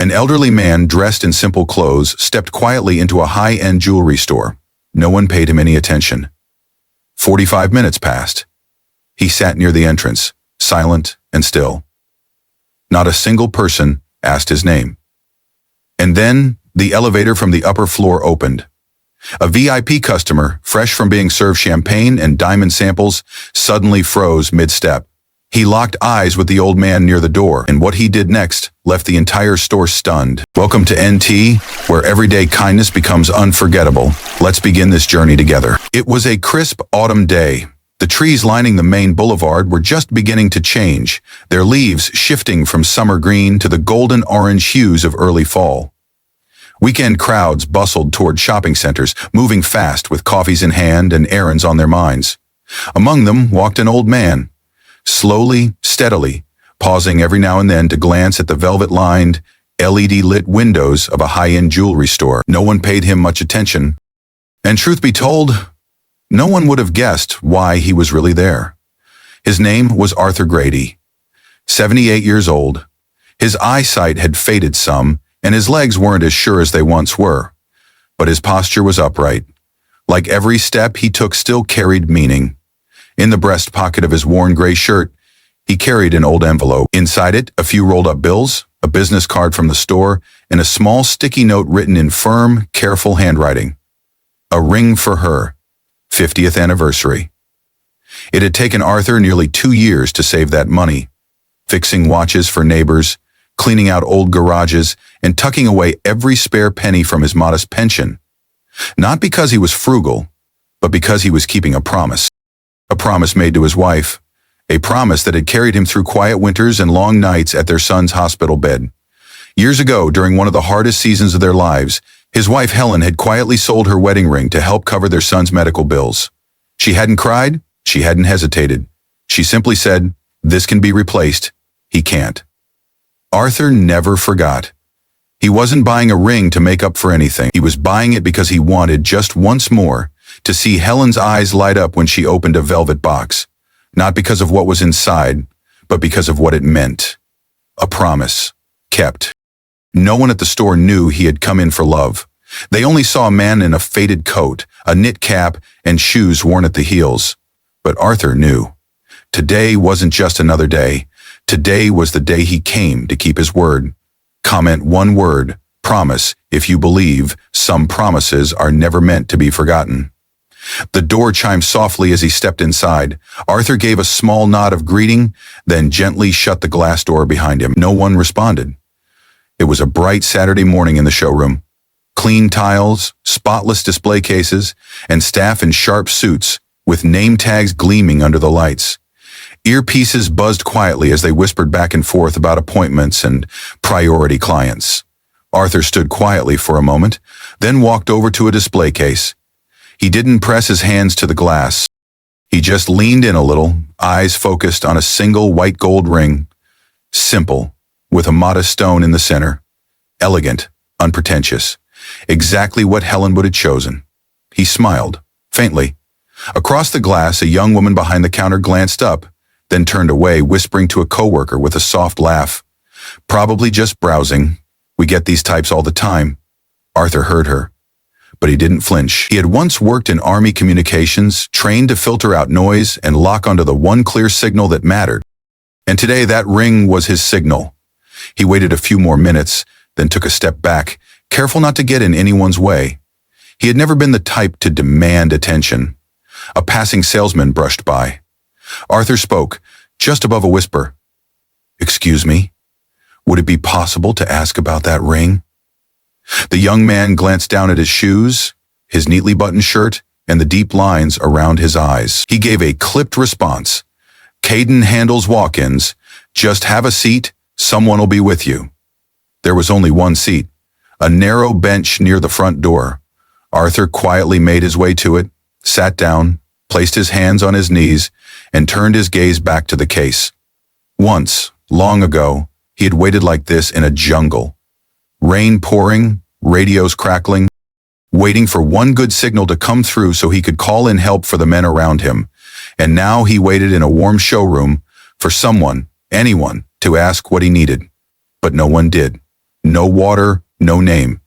An elderly man dressed in simple clothes stepped quietly into a high-end jewelry store. No one paid him any attention. 45 minutes passed. He sat near the entrance, silent and still. Not a single person asked his name. And then the elevator from the upper floor opened. A VIP customer, fresh from being served champagne and diamond samples, suddenly froze mid-step. He locked eyes with the old man near the door, and what he did next left the entire store stunned. Welcome to NT, where everyday kindness becomes unforgettable. Let's begin this journey together. It was a crisp autumn day. The trees lining the main boulevard were just beginning to change, their leaves shifting from summer green to the golden orange hues of early fall. Weekend crowds bustled toward shopping centers, moving fast with coffees in hand and errands on their minds. Among them walked an old man, slowly, steadily, pausing every now and then to glance at the velvet-lined, LED-lit windows of a high-end jewelry store. No one paid him much attention, and truth be told, no one would have guessed why he was really there. His name was Arthur Grady, 78 years old. His eyesight had faded some, and his legs weren't as sure as they once were. But his posture was upright. Like every step he took still carried meaning. In the breast pocket of his worn gray shirt, he carried an old envelope. Inside it, a few rolled-up bills, a business card from the store, and a small sticky note written in firm, careful handwriting. A ring for her, 50th anniversary. It had taken Arthur nearly 2 years to save that money, fixing watches for neighbors, cleaning out old garages, and tucking away every spare penny from his modest pension. Not because he was frugal, but because he was keeping a promise. A promise made to his wife, a promise that had carried him through quiet winters and long nights at their son's hospital bed. Years ago, during one of the hardest seasons of their lives, his wife Helen had quietly sold her wedding ring to help cover their son's medical bills. She hadn't cried, she hadn't hesitated. She simply said, "This can be replaced, he can't." Arthur never forgot. He wasn't buying a ring to make up for anything. He was buying it because he wanted, just once more, to see Helen's eyes light up when she opened a velvet box. Not because of what was inside, but because of what it meant. A promise. Kept. No one at the store knew he had come in for love. They only saw a man in a faded coat, a knit cap, and shoes worn at the heels. But Arthur knew. Today wasn't just another day. Today was the day he came to keep his word. Comment one word, promise, if you believe some promises are never meant to be forgotten. The door chimed softly as he stepped inside. Arthur gave a small nod of greeting, then gently shut the glass door behind him. No one responded. It was a bright Saturday morning in the showroom. Clean tiles, spotless display cases, and staff in sharp suits, with name tags gleaming under the lights. Earpieces buzzed quietly as they whispered back and forth about appointments and priority clients. Arthur stood quietly for a moment, then walked over to a display case. He didn't press his hands to the glass. He just leaned in a little, eyes focused on a single white gold ring. Simple, with a modest stone in the center. Elegant, unpretentious. Exactly what Helen would have chosen. He smiled, faintly. Across the glass, a young woman behind the counter glanced up, then turned away, whispering to a coworker with a soft laugh. Probably just browsing. We get these types all the time. Arthur heard her. But he didn't flinch. He had once worked in Army communications, trained to filter out noise and lock onto the one clear signal that mattered. And today that ring was his signal. He waited a few more minutes, then took a step back, careful not to get in anyone's way. He had never been the type to demand attention. A passing salesman brushed by. Arthur spoke, just above a whisper. "Excuse me, would it be possible to ask about that ring?" The young man glanced down at his shoes, his neatly buttoned shirt, and the deep lines around his eyes. He gave a clipped response. "Caden handles walk-ins. Just have a seat, someone will be with you." There was only one seat, a narrow bench near the front door. Arthur quietly made his way to it, sat down, placed his hands on his knees, and turned his gaze back to the case. Once, long ago, he had waited like this in a jungle. Rain pouring, radios crackling, waiting for one good signal to come through so he could call in help for the men around him. And now he waited in a warm showroom for someone, anyone, to ask what he needed. But no one did. No water, no name.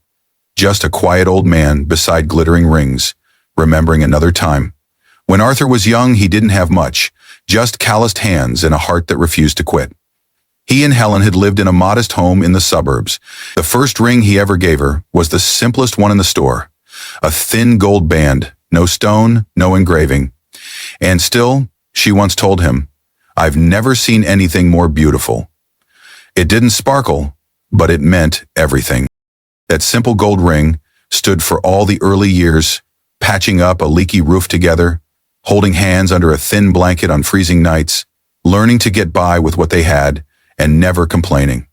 Just a quiet old man beside glittering rings, remembering another time. When Arthur was young, he didn't have much, just calloused hands and a heart that refused to quit. He and Helen had lived in a modest home in the suburbs. The first ring he ever gave her was the simplest one in the store. A thin gold band, no stone, no engraving. And still, she once told him, "I've never seen anything more beautiful." It didn't sparkle, but it meant everything. That simple gold ring stood for all the early years, patching up a leaky roof together, holding hands under a thin blanket on freezing nights, learning to get by with what they had, and never complaining.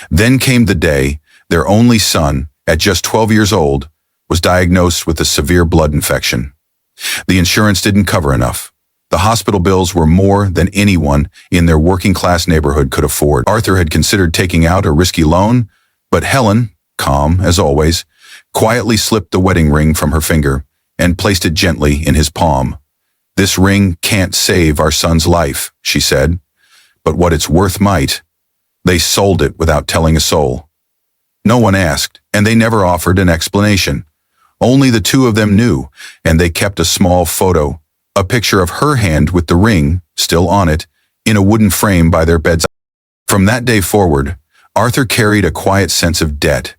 Then came the day their only son, at just 12 years old, was diagnosed with a severe blood infection. The insurance didn't cover enough. The hospital bills were more than anyone in their working-class neighborhood could afford. Arthur had considered taking out a risky loan, but Helen, calm as always, quietly slipped the wedding ring from her finger and placed it gently in his palm. "This ring can't save our son's life," she said, "but what it's worth might." They sold it without telling a soul. No one asked, and they never offered an explanation. Only the two of them knew, and they kept a small photo, a picture of her hand with the ring, still on it, in a wooden frame by their bedside. From that day forward, Arthur carried a quiet sense of debt.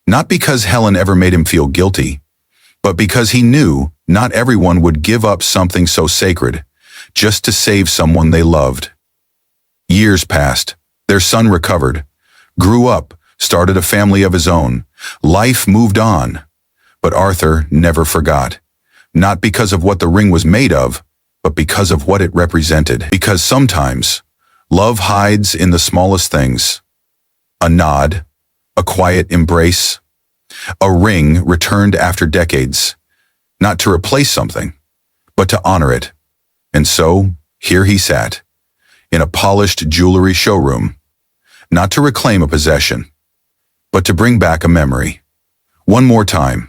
Not because Helen ever made him feel guilty, but because he knew not everyone would give up something so sacred just to save someone they loved. Years passed. Their son recovered, grew up, started a family of his own. Life moved on. But Arthur never forgot. Not because of what the ring was made of, but because of what it represented. Because sometimes, love hides in the smallest things. A nod, a quiet embrace, a ring returned after decades, not to replace something, but to honor it. And so, here he sat, in a polished jewelry showroom, not to reclaim a possession, but to bring back a memory. One more time,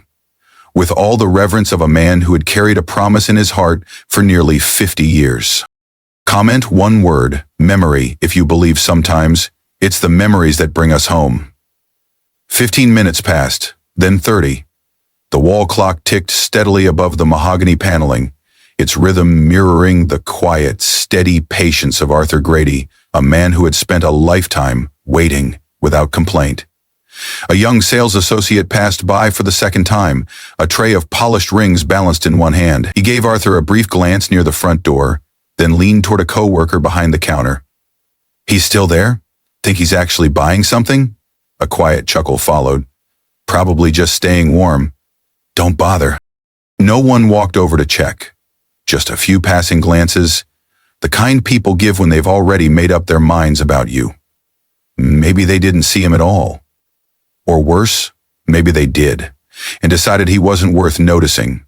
with all the reverence of a man who had carried a promise in his heart for nearly 50 years. Comment one word, memory, if you believe sometimes it's the memories that bring us home. 15 minutes passed, then 30. The wall clock ticked steadily above the mahogany paneling, its rhythm mirroring the quiet, steady patience of Arthur Grady, a man who had spent a lifetime waiting without complaint. A young sales associate passed by for the second time, a tray of polished rings balanced in one hand. He gave Arthur a brief glance near the front door, then leaned toward a coworker behind the counter. "He's still there? Think he's actually buying something?" A quiet chuckle followed. "Probably just staying warm. Don't bother." No one walked over to check. Just a few passing glances, the kind people give when they've already made up their minds about you. Maybe they didn't see him at all. Or worse, maybe they did, and decided he wasn't worth noticing.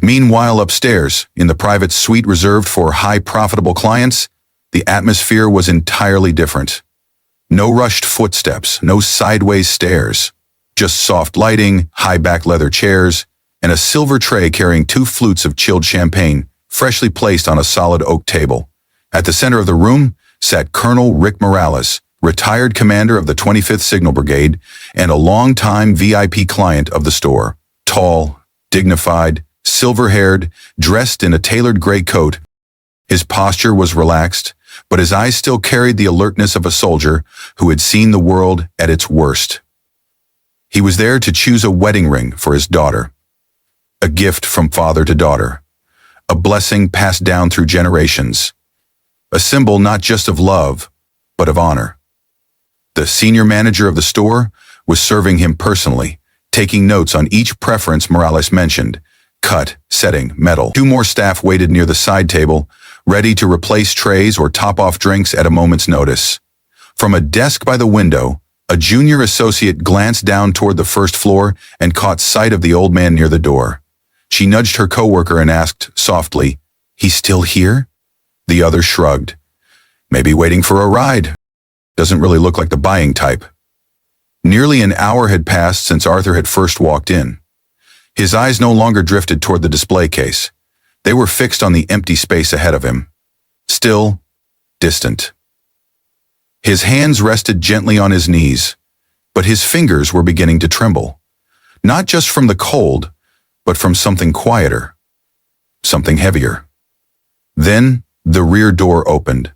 Meanwhile, upstairs, in the private suite reserved for high profitable clients, the atmosphere was entirely different. No rushed footsteps, no sideways stairs, just soft lighting, high-back leather chairs, and a silver tray carrying 2 flutes of chilled champagne, freshly placed on a solid oak table. At the center of the room sat Colonel Rick Morales, retired commander of the 25th Signal Brigade and a longtime VIP client of the store. Tall, dignified, silver-haired, dressed in a tailored gray coat. His posture was relaxed, but his eyes still carried the alertness of a soldier who had seen the world at its worst. He was there to choose a wedding ring for his daughter. A gift from father to daughter. A blessing passed down through generations. A symbol not just of love, but of honor. The senior manager of the store was serving him personally, taking notes on each preference Morales mentioned: cut, setting, metal. 2 more staff waited near the side table, ready to replace trays or top off drinks at a moment's notice. From a desk by the window, a junior associate glanced down toward the first floor and caught sight of the old man near the door. She nudged her coworker and asked softly, "He's still here?" The other shrugged. "Maybe waiting for a ride. Doesn't really look like the buying type." Nearly an hour had passed since Arthur had first walked in. His eyes no longer drifted toward the display case. They were fixed on the empty space ahead of him. Still, distant. His hands rested gently on his knees, but his fingers were beginning to tremble. Not just from the cold, but from something quieter, something heavier. Then, the rear door opened.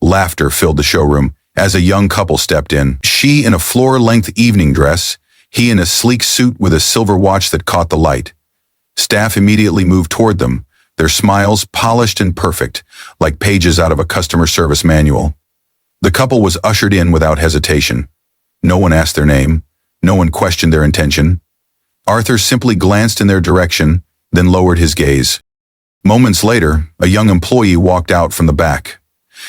Laughter filled the showroom as a young couple stepped in. She in a floor-length evening dress, he in a sleek suit with a silver watch that caught the light. Staff immediately moved toward them, their smiles polished and perfect, like pages out of a customer service manual. The couple was ushered in without hesitation. No one asked their name. No one questioned their intention. Arthur simply glanced in their direction, then lowered his gaze. Moments later, a young employee walked out from the back.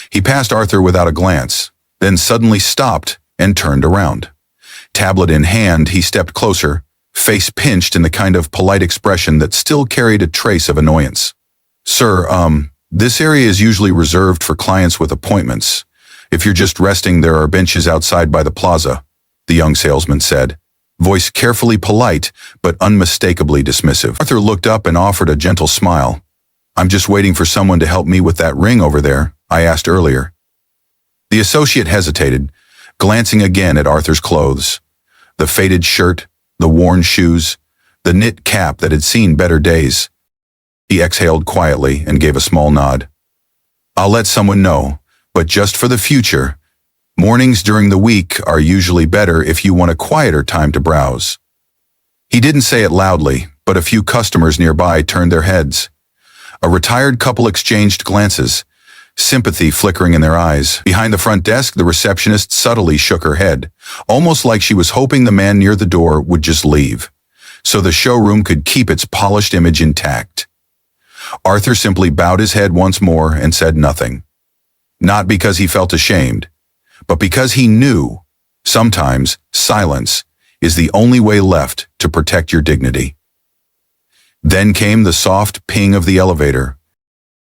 He passed Arthur without a glance, then suddenly stopped and turned around. Tablet in hand, he stepped closer, face pinched in the kind of polite expression that still carried a trace of annoyance. "Sir, this area is usually reserved for clients with appointments. If you're just resting, there are benches outside by the plaza," the young salesman said, voice carefully polite but unmistakably dismissive. Arthur looked up and offered a gentle smile. "I'm just waiting for someone to help me with that ring over there I asked earlier." The associate hesitated, glancing again at Arthur's clothes. The faded shirt, the worn shoes, the knit cap that had seen better days. He exhaled quietly and gave a small nod. "I'll let someone know, but just for the future, mornings during the week are usually better if you want a quieter time to browse." He didn't say it loudly, but a few customers nearby turned their heads. A retired couple exchanged glances, sympathy flickering in their eyes. Behind the front desk, the receptionist subtly shook her head, almost like she was hoping the man near the door would just leave, so the showroom could keep its polished image intact. Arthur simply bowed his head once more and said nothing. Not because he felt ashamed, but because he knew, sometimes, silence is the only way left to protect your dignity. Then came the soft ping of the elevator.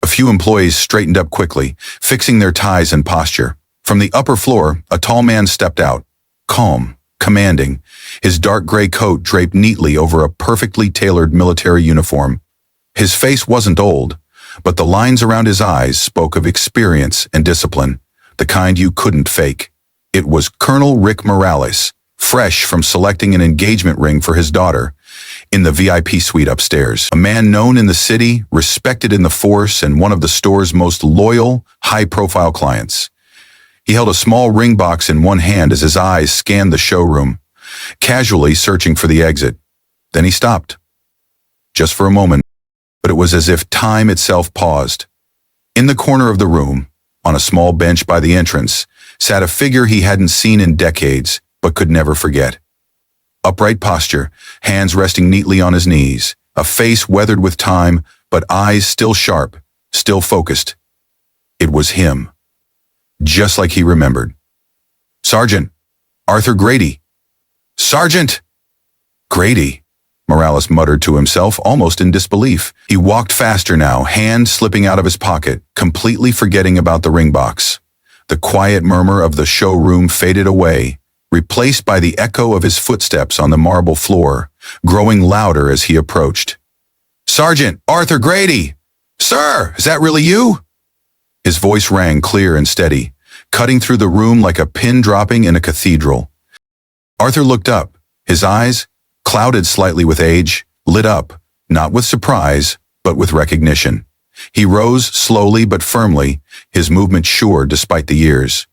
A few employees straightened up quickly, fixing their ties and posture. From the upper floor, a tall man stepped out, calm, commanding, his dark gray coat draped neatly over a perfectly tailored military uniform. His face wasn't old, but the lines around his eyes spoke of experience and discipline, the kind you couldn't fake. It was Colonel Rick Morales, fresh from selecting an engagement ring for his daughter, in the VIP suite upstairs. A man known in the city, respected in the force, and one of the store's most loyal, high-profile clients. He held a small ring box in one hand as his eyes scanned the showroom, casually searching for the exit. Then he stopped. Just for a moment, but it was as if time itself paused. In the corner of the room, on a small bench by the entrance, sat a figure he hadn't seen in decades, but could never forget. Upright posture, hands resting neatly on his knees, a face weathered with time, but eyes still sharp, still focused. It was him. Just like he remembered. "Sergeant, Arthur Grady." "Sergeant!" "Grady," Morales muttered to himself, almost in disbelief. He walked faster now, hand slipping out of his pocket, completely forgetting about the ring box. The quiet murmur of the showroom faded away, replaced by the echo of his footsteps on the marble floor, growing louder as he approached. "Sergeant Arthur Grady! Sir, is that really you?" His voice rang clear and steady, cutting through the room like a pin dropping in a cathedral. Arthur looked up, his eyes, clouded slightly with age, lit up, not with surprise, but with recognition. He rose slowly but firmly, his movement sure despite the years.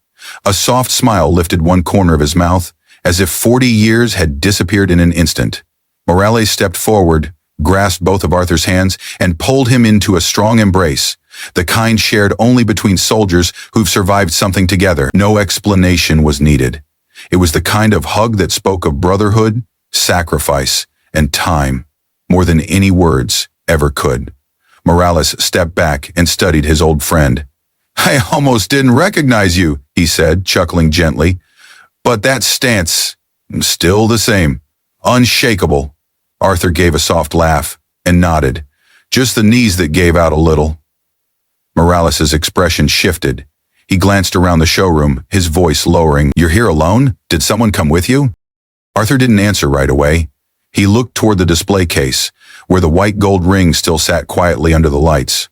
A soft smile lifted one corner of his mouth, as if 40 years had disappeared in an instant. Morales stepped forward, grasped both of Arthur's hands, and pulled him into a strong embrace, the kind shared only between soldiers who've survived something together. No explanation was needed. It was the kind of hug that spoke of brotherhood, sacrifice, and time, more than any words ever could. Morales stepped back and studied his old friend. "I almost didn't recognize you," he said, chuckling gently. "But that stance, still the same, unshakable." Arthur gave a soft laugh and nodded, just the knees that gave out a little. Morales' expression shifted. He glanced around the showroom, his voice lowering. "You're here alone? Did someone come with you?" Arthur didn't answer right away. He looked toward the display case, where the white gold ring still sat quietly under the lights.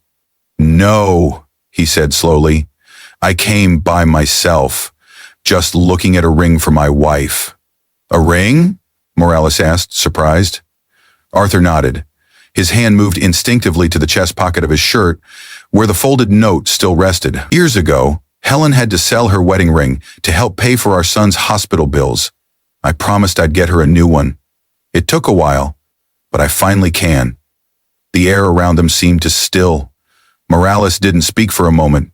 "No," he said slowly. "I came by myself, just looking at a ring for my wife." A ring? Morales asked, surprised. Arthur nodded. His hand moved instinctively to the chest pocket of his shirt, where the folded note still rested. Years ago, Helen had to sell her wedding ring to help pay for our son's hospital bills. I promised I'd get her a new one. It took a while, but I finally can. The air around them seemed to still. Morales didn't speak for a moment.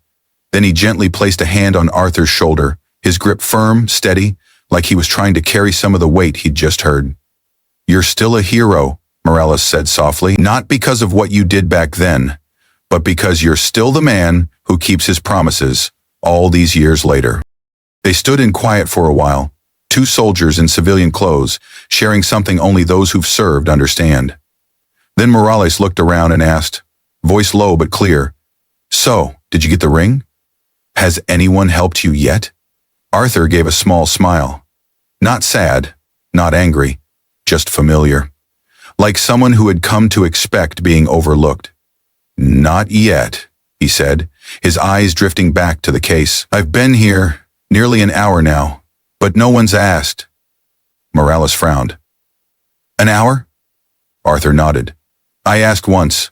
Then he gently placed a hand on Arthur's shoulder, his grip firm, steady, like he was trying to carry some of the weight he'd just heard. You're still a hero, Morales said softly, not because of what you did back then, but because you're still the man who keeps his promises all these years later. They stood in quiet for a while, two soldiers in civilian clothes, sharing something only those who've served understand. Then Morales looked around and asked, voice low but clear, "So, did you get the ring? Has anyone helped you yet?" Arthur gave a small smile. Not sad, not angry, just familiar. Like someone who had come to expect being overlooked. "Not yet," he said, his eyes drifting back to the case. "I've been here nearly an hour now, but no one's asked." Morales frowned. "An hour?" Arthur nodded. "I asked once.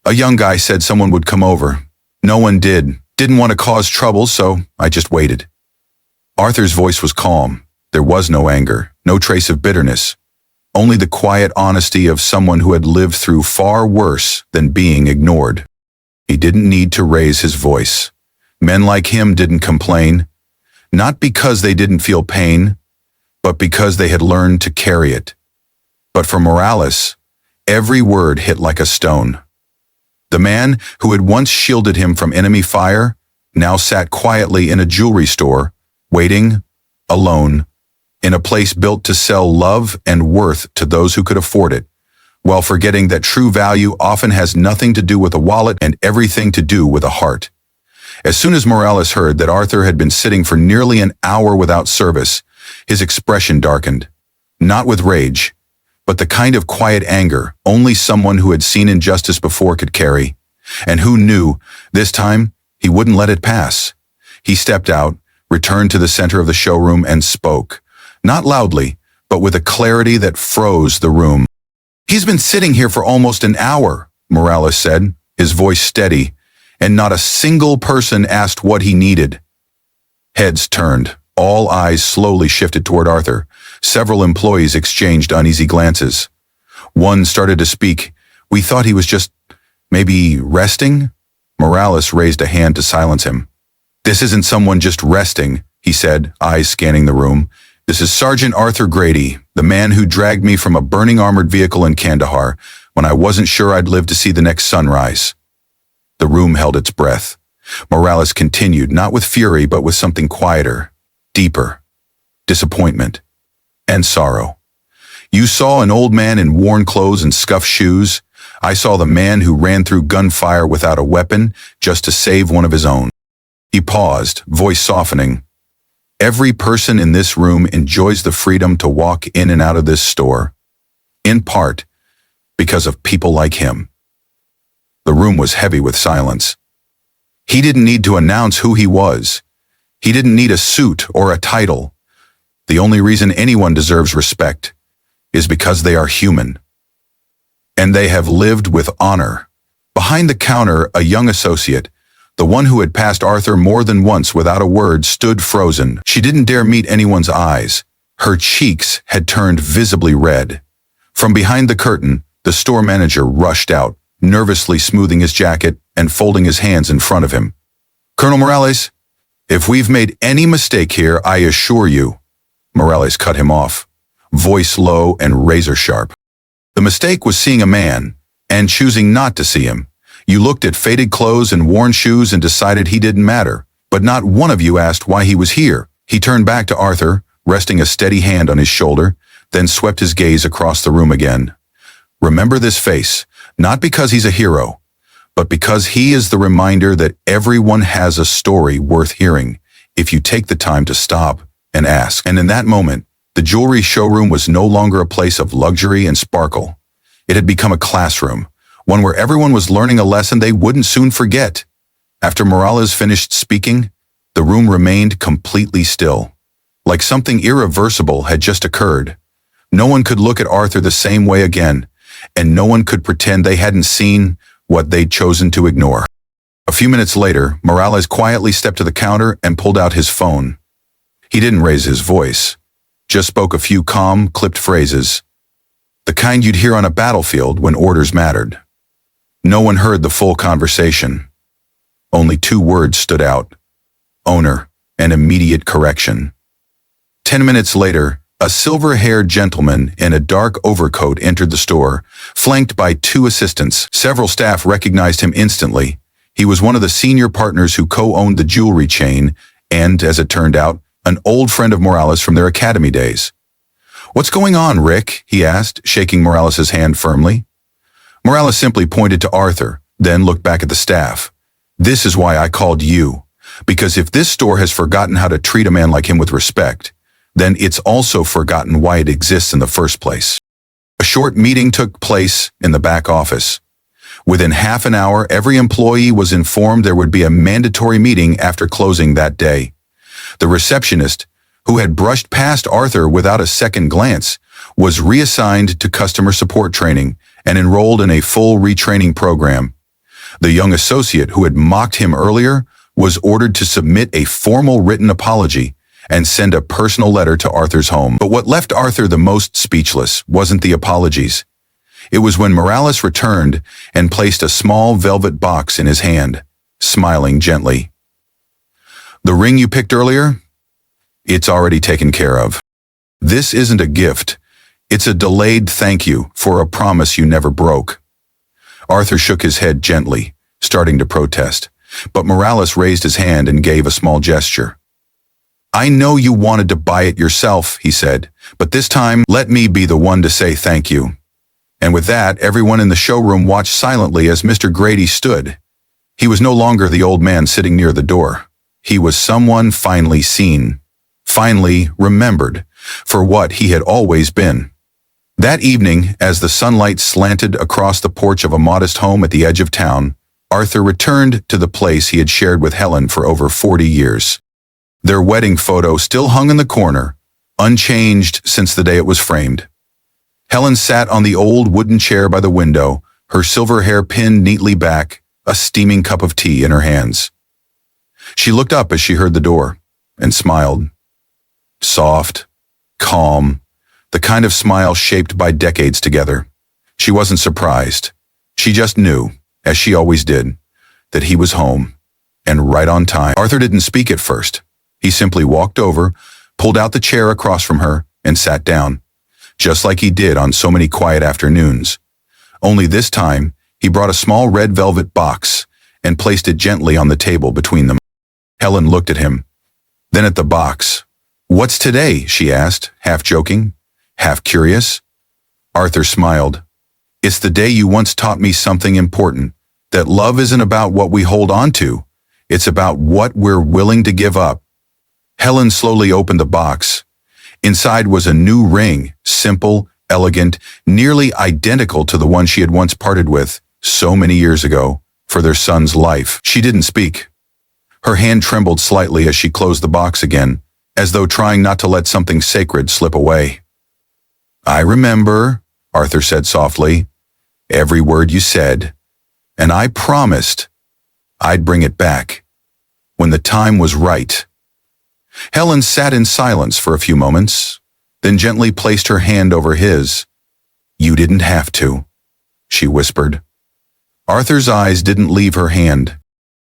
A young guy said someone would come over. No one did. Didn't want to cause trouble, so I just waited." Arthur's voice was calm. There was no anger, no trace of bitterness. Only the quiet honesty of someone who had lived through far worse than being ignored. He didn't need to raise his voice. Men like him didn't complain, not because they didn't feel pain, but because they had learned to carry it. But for Morales, every word hit like a stone. The man who had once shielded him from enemy fire now sat quietly in a jewelry store, waiting, alone, in a place built to sell love and worth to those who could afford it, while forgetting that true value often has nothing to do with a wallet and everything to do with a heart. As soon as Morales heard that Arthur had been sitting for nearly an hour without service, his expression darkened. Not with rage, but the kind of quiet anger only someone who had seen injustice before could carry, and who knew, this time, he wouldn't let it pass. He stepped out, returned to the center of the showroom and spoke, not loudly, but with a clarity that froze the room. "He's been sitting here for almost an hour," Morales said, his voice steady, and not a single person asked what he needed. Heads turned. All eyes slowly shifted toward Arthur. Several employees exchanged uneasy glances. One started to speak. "We thought he was just, maybe, resting?" Morales raised a hand to silence him. "This isn't someone just resting," he said, eyes scanning the room. "This is Sergeant Arthur Grady, the man who dragged me from a burning armored vehicle in Kandahar when I wasn't sure I'd live to see the next sunrise." The room held its breath. Morales continued, not with fury, but with something quieter, deeper, disappointment, and sorrow. "You saw an old man in worn clothes and scuffed shoes. I saw the man who ran through gunfire without a weapon just to save one of his own." He paused, voice softening. "Every person in this room enjoys the freedom to walk in and out of this store, in part because of people like him." The room was heavy with silence. He didn't need to announce who he was. He didn't need a suit or a title. The only reason anyone deserves respect is because they are human. And they have lived with honor. Behind the counter, a young associate, the one who had passed Arthur more than once without a word, stood frozen. She didn't dare meet anyone's eyes. Her cheeks had turned visibly red. From behind the curtain, the store manager rushed out, nervously smoothing his jacket and folding his hands in front of him. "Colonel Morales, if we've made any mistake here, I assure you." Morales cut him off, voice low and razor sharp. "The mistake was seeing a man and choosing not to see him. You looked at faded clothes and worn shoes and decided he didn't matter, but not one of you asked why he was here." He turned back to Arthur, resting a steady hand on his shoulder, then swept his gaze across the room again. "Remember this face, not because he's a hero, but because he is the reminder that everyone has a story worth hearing if you take the time to stop and ask." And in that moment, the jewelry showroom was no longer a place of luxury and sparkle. It had become a classroom, one where everyone was learning a lesson they wouldn't soon forget. After Morales finished speaking, the room remained completely still. like something irreversible had just occurred. No one could look at Arthur the same way again, and no one could pretend they hadn't seen what they'd chosen to ignore. A few minutes later, Morales quietly stepped to the counter and pulled out his phone. He didn't raise his voice, just spoke a few calm, clipped phrases, the kind you'd hear on a battlefield when orders mattered. No one heard the full conversation. Only 2 words stood out: owner and immediate correction. 10 minutes later, a silver-haired gentleman in a dark overcoat entered the store, flanked by 2 assistants. Several staff recognized him instantly. He was one of the senior partners who co-owned the jewelry chain and, as it turned out, an old friend of Morales from their academy days. "What's going on, Rick?" he asked, shaking Morales' hand firmly. Morales simply pointed to Arthur, then looked back at the staff. "This is why I called you, because if this store has forgotten how to treat a man like him with respect, then it's also forgotten why it exists in the first place." A short meeting took place in the back office. Within half an hour, every employee was informed there would be a mandatory meeting after closing that day. The receptionist, who had brushed past Arthur without a second glance, was reassigned to customer support training and enrolled in a full retraining program. The young associate who had mocked him earlier was ordered to submit a formal written apology and send a personal letter to Arthur's home. But what left Arthur the most speechless wasn't the apologies. It was when Morales returned and placed a small velvet box in his hand, smiling gently. "The ring you picked earlier? It's already taken care of. This isn't a gift. It's a delayed thank you for a promise you never broke." Arthur shook his head gently, starting to protest, but Morales raised his hand and gave a small gesture. "I know you wanted to buy it yourself," he said, "but this time let me be the one to say thank you." And with that, everyone in the showroom watched silently as Mr. Grady stood. He was no longer the old man sitting near the door. He was someone finally seen, finally remembered, for what he had always been. That evening, as the sunlight slanted across the porch of a modest home at the edge of town, Arthur returned to the place he had shared with Helen for over 40 years. Their wedding photo still hung in the corner, unchanged since the day it was framed. Helen sat on the old wooden chair by the window, her silver hair pinned neatly back, a steaming cup of tea in her hands. She looked up as she heard the door and smiled. Soft, calm, the kind of smile shaped by decades together. She wasn't surprised. She just knew, as she always did, that he was home, and right on time. Arthur didn't speak at first. He simply walked over, pulled out the chair across from her, and sat down, just like he did on so many quiet afternoons. Only this time, he brought a small red velvet box and placed it gently on the table between them. Helen looked at him, then at the box. "What's today?" she asked, half joking, half curious. Arthur smiled. "It's the day you once taught me something important, that love isn't about what we hold on to. It's about what we're willing to give up." Helen slowly opened the box. Inside was a new ring, simple, elegant, nearly identical to the one she had once parted with so many years ago for their son's life. She didn't speak. Her hand trembled slightly as she closed the box again, as though trying not to let something sacred slip away. "I remember," Arthur said softly, "every word you said, and I promised I'd bring it back when the time was right." Helen sat in silence for a few moments, then gently placed her hand over his. "You didn't have to," she whispered. Arthur's eyes didn't leave her hand.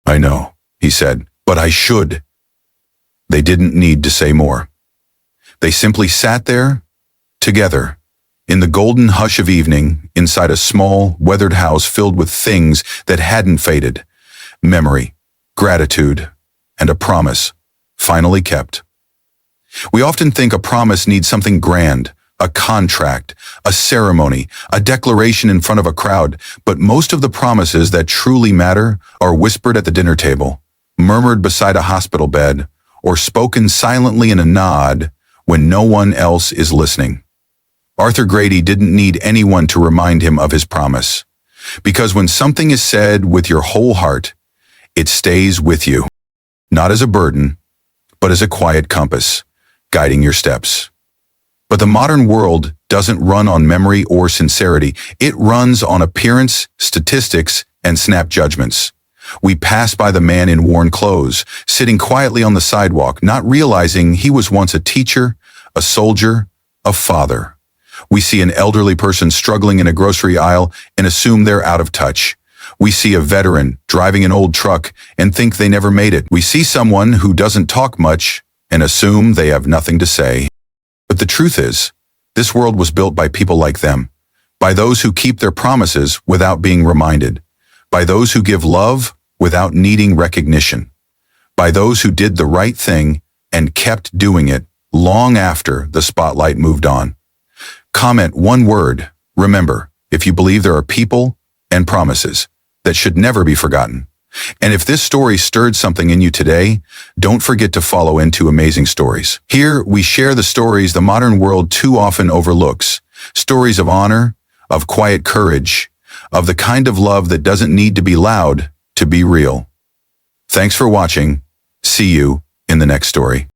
"I know," he said, "but I should." They didn't need to say more. They simply sat there, together, in the golden hush of evening, inside a small, weathered house filled with things that hadn't faded. Memory, gratitude, and a promise, finally kept. We often think a promise needs something grand, a contract, a ceremony, a declaration in front of a crowd, but most of the promises that truly matter are whispered at the dinner table, murmured beside a hospital bed, or spoken silently in a nod when no one else is listening. Arthur Grady didn't need anyone to remind him of his promise, because when something is said with your whole heart, it stays with you, not as a burden, but as a quiet compass, guiding your steps. But the modern world doesn't run on memory or sincerity. It runs on appearance, statistics, and snap judgments. We pass by the man in worn clothes, sitting quietly on the sidewalk, not realizing he was once a teacher, a soldier, a father. We see an elderly person struggling in a grocery aisle and assume they're out of touch. We see a veteran driving an old truck and think they never made it. We see someone who doesn't talk much and assume they have nothing to say. But the truth is, this world was built by people like them, by those who keep their promises without being reminded, by those who give love without needing recognition, by those who did the right thing and kept doing it long after the spotlight moved on. Comment one word. Remember, if you believe there are people and promises that should never be forgotten. And if this story stirred something in you today, don't forget to follow Into Amazing Stories. Here, we share the stories the modern world too often overlooks. Stories of honor, of quiet courage, of the kind of love that doesn't need to be loud to be real. Thanks for watching. See you in the next story.